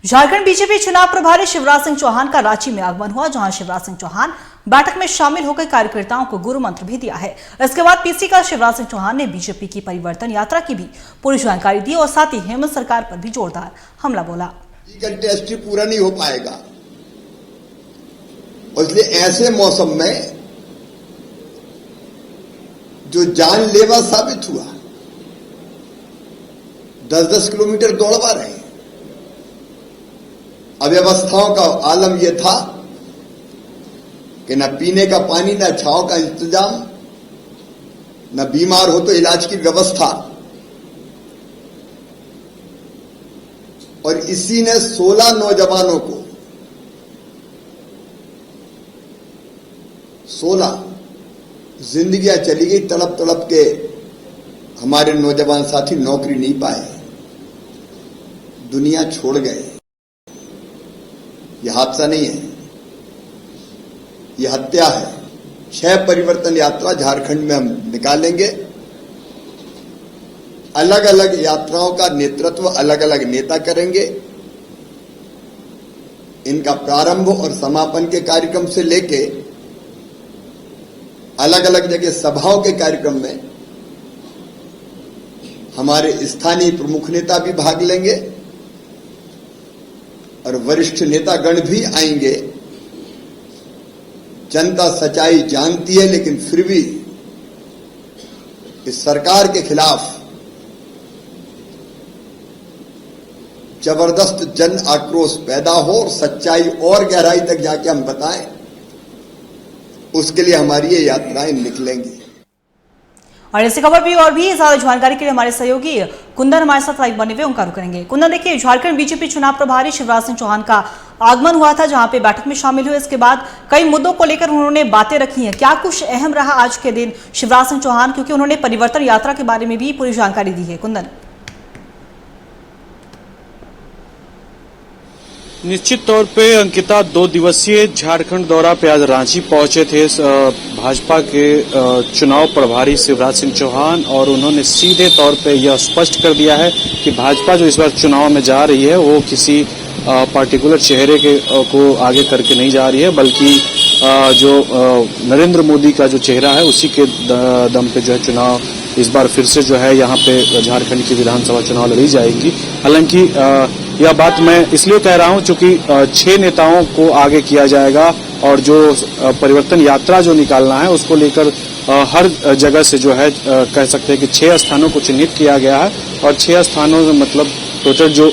Jharkhand BJP चुनाव प्रभारी शिवराज सिंह चौहान का रांची में आगमन हुआ, जहां शिवराज सिंह चौहान बैठक में शामिल होकर कार्यकर्ताओं को गुरु मंत्र भी दिया है। इसके बाद पीसी का शिवराज सिंह चौहान ने बीजेपी की परिवर्तन यात्रा की भी पूरी जानकारी दी और साथ ही हेमंत सरकार पर भी जोरदार हमला बोला। टेस्ट पूरा नहीं हो पाएगा, इसलिए ऐसे मौसम में जो जानलेवा साबित हुआ, 10-10 किलोमीटर दौड़वा रहे। अव्यवस्थाओं का आलम यह था कि न पीने का पानी, न छांव का इंतजाम, न बीमार हो तो इलाज की व्यवस्था। और इसी ने 16 नौजवानों को 16 जिंदगियां चली गई तड़प तड़प के। हमारे नौजवान साथी नौकरी नहीं पाए, दुनिया छोड़ गए। यह हादसा नहीं है, यह हत्या है। 6 परिवर्तन यात्रा झारखंड में हम निकालेंगे। अलग अलग यात्राओं का नेतृत्व अलग अलग नेता करेंगे। इनका प्रारंभ और समापन के कार्यक्रम से लेके अलग अलग जगह सभाओं के कार्यक्रम में हमारे स्थानीय प्रमुख नेता भी भाग लेंगे और वरिष्ठ नेतागण भी आएंगे। जनता सच्चाई जानती है, लेकिन फिर भी इस सरकार के खिलाफ जबरदस्त जन आक्रोश पैदा हो और सच्चाई और गहराई तक जाके हम बताएं, उसके लिए हमारी ये यात्राएं निकलेंगी। और इसी खबर पर और भी ज्यादा जानकारी के लिए हमारे सहयोगी कुंदन हमारे साथ लाइव बने हुए, उनका रुख करेंगे। कुंदन, देखिए, झारखंड बीजेपी चुनाव प्रभारी शिवराज सिंह चौहान का आगमन हुआ था, जहां पे बैठक में शामिल हुए। इसके बाद कई मुद्दों को लेकर उन्होंने बातें रखी हैं। क्या कुछ अहम रहा आज के दिन शिवराज सिंह चौहान, क्योंकि उन्होंने परिवर्तन यात्रा के बारे में भी पूरी जानकारी दी है। कुंदन, निश्चित तौर पे अंकिता 2 दिवसीय झारखंड दौरा पे आज रांची पहुंचे थे भाजपा के चुनाव प्रभारी शिवराज सिंह चौहान, और उन्होंने सीधे तौर पे यह स्पष्ट कर दिया है कि भाजपा जो इस बार चुनाव में जा रही है वो किसी पार्टिकुलर चेहरे को आगे करके नहीं जा रही है, बल्कि जो नरेंद्र मोदी का जो चेहरा है उसी के दम पे जो है चुनाव इस बार फिर से जो है यहाँ पे झारखंड की विधानसभा चुनाव लड़ी जाएगी। हालांकि यह बात मैं इसलिए कह रहा हूं क्योंकि 6 नेताओं को आगे किया जाएगा और जो परिवर्तन यात्रा जो निकालना है उसको लेकर हर जगह से जो है कह सकते हैं कि 6 स्थानों को चिन्हित किया गया है, और 6 स्थानों में मतलब टोटल जो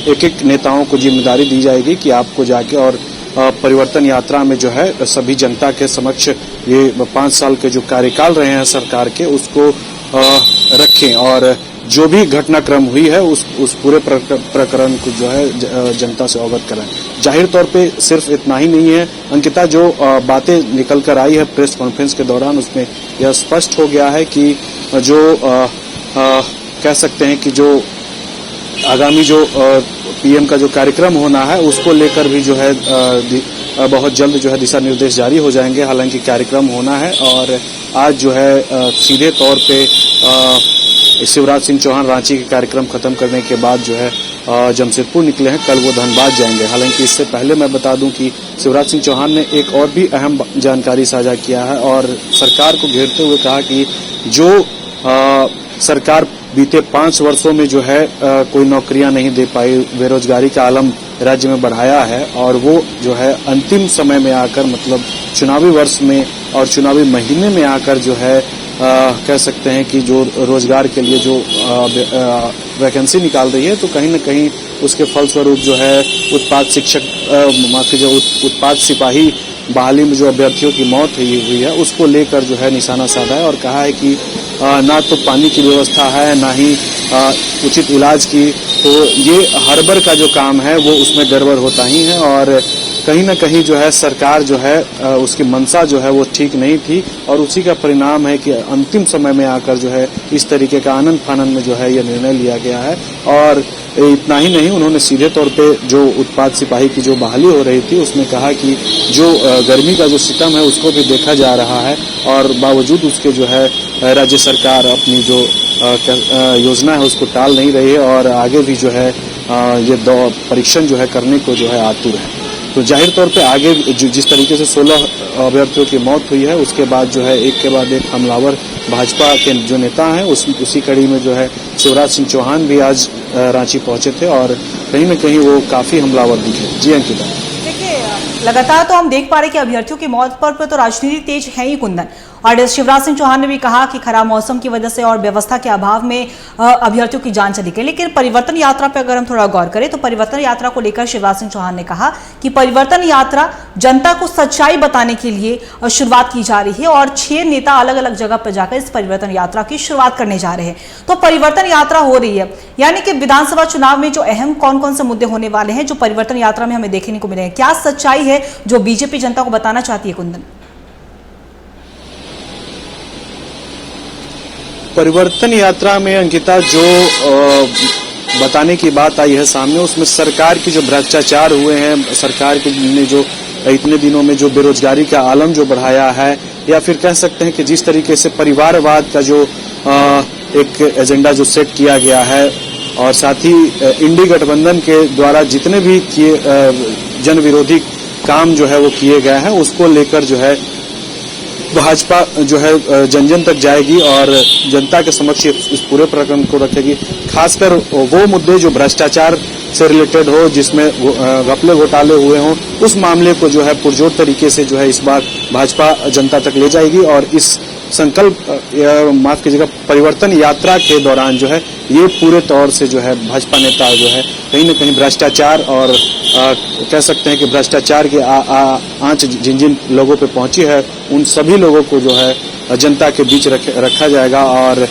एक नेताओं को जिम्मेदारी दी जाएगी कि आपको जाके और परिवर्तन यात्रा में जो है सभी जनता के समक्ष ये 5 साल के जो कार्यकाल रहे हैं सरकार के उसको रखें, और जो भी घटनाक्रम हुई है उस पूरे प्रकरण को जो है जनता से अवगत कराएं। जाहिर तौर पे सिर्फ इतना ही नहीं है अंकिता, जो बातें निकल कर आई है प्रेस कॉन्फ्रेंस के दौरान, उसमें यह स्पष्ट हो गया है कि जो कह सकते हैं कि जो आगामी जो पीएम का जो कार्यक्रम होना है उसको लेकर भी जो है बहुत जल्द जो है दिशा निर्देश जारी हो जाएंगे। हालांकि कार्यक्रम होना है, और आज जो है सीधे तौर पे शिवराज सिंह चौहान रांची के कार्यक्रम खत्म करने के बाद जो है जमशेदपुर निकले हैं, कल वो धनबाद जाएंगे। हालांकि इससे पहले मैं बता दूं कि शिवराज सिंह चौहान ने एक और भी अहम जानकारी साझा किया है और सरकार को घेरते हुए कहा कि जो सरकार बीते 5 वर्षों में जो है कोई नौकरियां नहीं दे पाई, बेरोजगारी का आलम राज्य में बढ़ाया है, और वो जो है अंतिम समय में आकर मतलब चुनावी वर्ष में और चुनावी महीने में आकर जो है कह सकते हैं कि जो रोजगार के लिए जो वैकेंसी निकाल रही है, तो कहीं न कहीं उसके फलस्वरूप जो है उत्पाद सिपाही बहाली में जो अभ्यर्थियों की मौत हुई है उसको लेकर जो है निशाना साधा है, और कहा है कि ना तो पानी की व्यवस्था है, ना ही उचित इलाज की, तो ये हर बार का जो काम है वो उसमें गड़बड़ होता ही है, और कहीं ना कहीं जो है सरकार जो है उसकी मंशा जो है वो ठीक नहीं थी, और उसी का परिणाम है कि अंतिम समय में आकर जो है इस तरीके का आनन फानन में जो है यह निर्णय लिया गया है। और इतना ही नहीं, उन्होंने सीधे तौर पे जो उत्पाद सिपाही की जो बहाली हो रही थी उसमें कहा कि जो गर्मी का जो सितम है उसको भी देखा जा रहा है, और बावजूद उसके जो है राज्य सरकार अपनी जो योजना है उसको टाल नहीं रही है, और आगे भी जो है ये परीक्षण जो है करने को जो है आतुर है। तो जाहिर तौर पे आगे जिस तरीके से 16 अभ्यर्थियों की मौत हुई है, उसके बाद जो है एक के बाद एक हमलावर भाजपा के जो नेता हैं उसी कड़ी में जो है शिवराज सिंह चौहान भी आज रांची पहुंचे थे और कहीं न कहीं वो काफी हमलावर दिखे। जी अंकिता, देखिए लगातार तो हम देख पा रहे हैं कि अभ्यर्थियों की मौत पर तो राजनीति तेज है ही कुंदन, और शिवराज सिंह चौहान ने भी कहा कि खराब मौसम की वजह से और व्यवस्था के अभाव में अभ्यर्थियों की जान चली गई। लेकिन परिवर्तन यात्रा पर अगर हम थोड़ा गौर करें तो परिवर्तन यात्रा को लेकर शिवराज सिंह चौहान ने कहा कि परिवर्तन यात्रा जनता को सच्चाई बताने के लिए शुरुआत की जा रही है और 6 नेता अलग अलग जगह पर जाकर इस परिवर्तन यात्रा की शुरुआत करने जा रहे हैं। तो परिवर्तन यात्रा हो रही है, यानी कि विधानसभा चुनाव में जो अहम कौन कौन से मुद्दे होने वाले हैं जो परिवर्तन यात्रा में हमें देखने को मिले, क्या सच्चाई है जो बीजेपी जनता को बताना चाहती है कुंदन? परिवर्तन यात्रा में अंकिता जो बताने की बात आई है सामने, उसमें सरकार की जो भ्रष्टाचार हुए हैं, सरकार के ने जो इतने दिनों में जो बेरोजगारी का आलम जो बढ़ाया है, या फिर कह सकते हैं कि जिस तरीके से परिवारवाद का जो एक एजेंडा जो सेट किया गया है, और साथ ही इंडी गठबंधन के द्वारा जितने भी किए जन विरोधी काम जो है वो किए गए हैं, उसको लेकर जो है भाजपा जो है जन जन तक जाएगी और जनता के समक्ष इस पूरे प्रकरण को रखेगी। खासकर वो मुद्दे जो भ्रष्टाचार से रिलेटेड हो, जिसमें घपले घोटाले हुए हों, उस मामले को जो है पुरजोर तरीके से जो है इस बार भाजपा जनता तक ले जाएगी। और इस संकल्प माफ कीजिएगा परिवर्तन यात्रा के दौरान जो है ये पूरे तौर से जो है भाजपा नेता जो है कहीं न कहीं भ्रष्टाचार और कह सकते हैं कि भ्रष्टाचार की आंच जिन जिन लोगों पे पहुंची है उन सभी लोगों को जो है जनता के बीच रखा जाएगा। और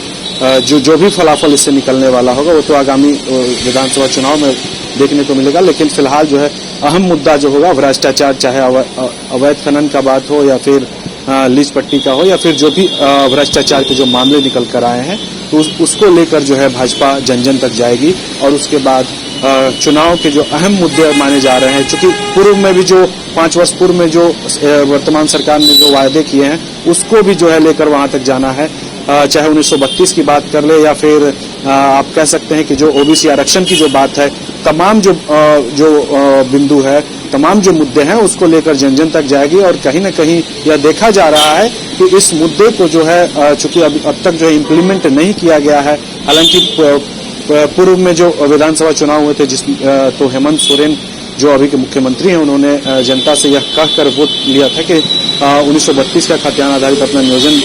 जो भी फलाफल इससे निकलने वाला होगा वो तो आगामी विधानसभा चुनाव में देखने को मिलेगा। लेकिन फिलहाल जो है अहम मुद्दा जो होगा भ्रष्टाचार, चाहे अवैध खनन का बात हो या फिर लीज पट्टी का हो या फिर जो भी भ्रष्टाचार के जो मामले निकल कर आए हैं, तो उसको लेकर जो है भाजपा जन जन तक जाएगी। और उसके बाद चुनाव के जो अहम मुद्दे माने जा रहे हैं, चूंकि पूर्व में भी जो 5 वर्ष पूर्व में जो वर्तमान सरकार ने जो वायदे किए हैं उसको भी जो है लेकर वहां तक जाना है। चाहे 1932 की बात कर ले या फिर आप कह सकते हैं कि जो ओबीसी आरक्षण की जो बात है, तमाम जो बिंदु है, तमाम जो मुद्दे हैं उसको लेकर जन जन तक जाएगी। और कहीं न कहीं यह देखा जा रहा है कि इस मुद्दे को जो है चूंकि अब तक जो है इम्प्लीमेंट नहीं किया गया है, हालांकि पूर्व में जो विधानसभा चुनाव हुए थे तो हेमंत सोरेन जो अभी के मुख्यमंत्री हैं उन्होंने जनता से यह कहकर वोट लिया था कि 1932 का खाद्यान्न आधारित अपना नियोजन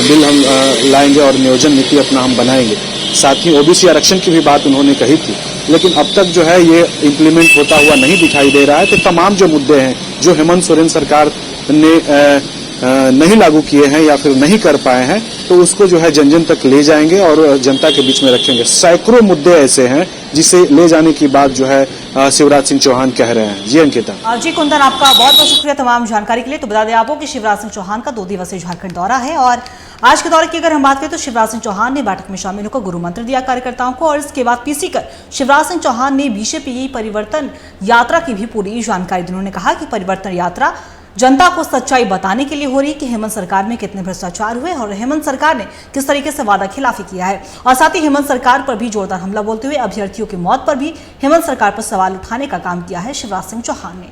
बिल हम लाएंगे और नियोजन नीति अपना हम बनाएंगे। साथ ही ओबीसी आरक्षण की भी बात उन्होंने कही थी, लेकिन अब तक जो है ये इम्प्लीमेंट होता हुआ नहीं दिखाई दे रहा है। तो तमाम जो मुद्दे हैं जो हेमंत सोरेन सरकार ने नहीं लागू किए हैं या फिर नहीं कर पाए हैं, तो उसको जो है जन जन तक ले जाएंगे और जनता के बीच में रखेंगे। सैकड़ों मुद्दे ऐसे हैं जिसे ले जाने की बात जो है शिवराज सिंह चौहान कह रहे हैं। जी अंकिता। जी कुंदन, आपका बहुत बहुत शुक्रिया तमाम जानकारी के लिए। तो बता दें आपको कि शिवराज सिंह चौहान का 2 दिवसीय झारखंड दौरा है और आज के दौरे की अगर हम बात करें तो शिवराज सिंह चौहान ने बैठक में शामिल होकर गुरु मंत्र दिया कार्यकर्ताओं को और इसके बाद पीसी कर शिवराज सिंह चौहान ने बीजेपी परिवर्तन यात्रा की भी पूरी जानकारी दी। उन्होंने कहा कि परिवर्तन यात्रा जनता को सच्चाई बताने के लिए हो रही है कि हेमंत सरकार में कितने भ्रष्टाचार हुए और हेमंत सरकार ने किस तरीके से वादा खिलाफी किया है। और साथ ही हेमंत सरकार पर भी जोरदार हमला बोलते हुए अभ्यर्थियों की मौत पर भी हेमंत सरकार पर सवाल उठाने का काम किया है शिवराज सिंह चौहान ने।